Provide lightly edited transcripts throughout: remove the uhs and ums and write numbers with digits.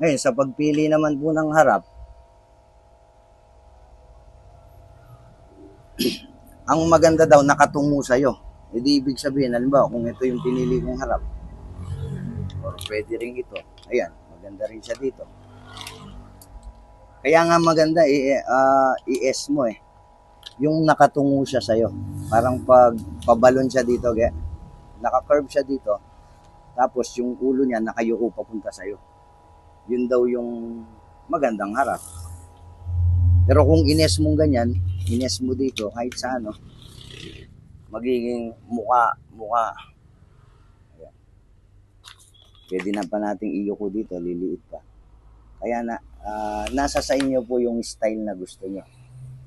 Ngayon, sa pagpili naman po ng harap, ang maganda daw nakatungo sa'yo. Hindi ibig sabihin, halimbawa, kung ito yung pinili kong harap, or pwede rin ito. Ayan, maganda rin siya dito. Kaya nga maganda i-S mo eh. Yung nakatungo siya sa'yo. Parang pag pabalon siya dito, naka-curve siya dito, tapos yung ulo niya nakayuko papunta sa'yo. Yun daw yung magandang harap. Pero kung ines mong ganyan, ines mo dito, kahit sa ano, magiging muka. Ayan. Pwede na pa nating iyuko dito, liliit pa. Kaya nasa sa inyo po yung style na gusto nyo.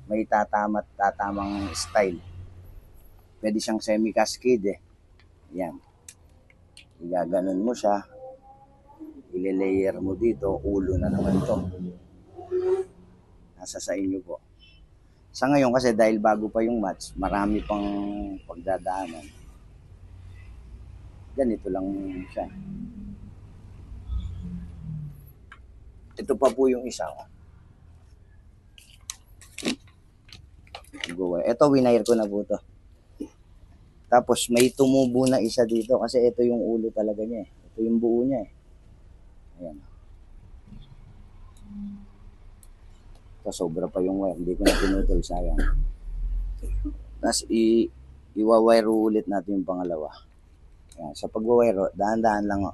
May tatamang style. Pwede siyang semi-cascade eh. Yan. Igaganon mo siya. Ile-layer mo dito. Ulo na naman to. Nasa sa inyo po. Sa ngayon kasi dahil bago pa yung match, marami pang pagdadaanan. Ganito lang siya. Ito pa po yung isa. Ito winire ko na po to. Tapos may tumubo na isa dito kasi ito yung ulo talaga niya eh. Ito yung buo niya eh. Ayan. Ito sobra pa yung wire. Hindi ko na pinutol, sayang. Tapos iwa-wire ulit natin yung pangalawa. Ayan. Sa pag-wire, dahan-dahan lang o.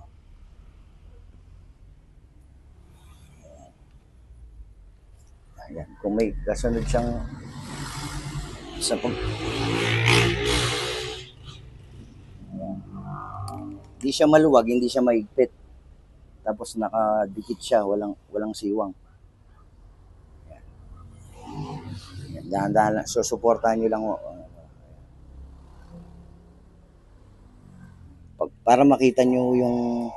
Ayan. Kung may kasunod siyang sa pag... Hindi siya maluwag, hindi siya maigpit. Tapos nakadikit siya, walang siwang. Ayan. Dahan-dahan lang. So, suportahan nyo lang o. Para makita nyo yung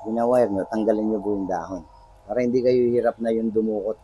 winawire nyo, tanggalin nyo po yung dahon. Para hindi kayo hirap na yung dumukot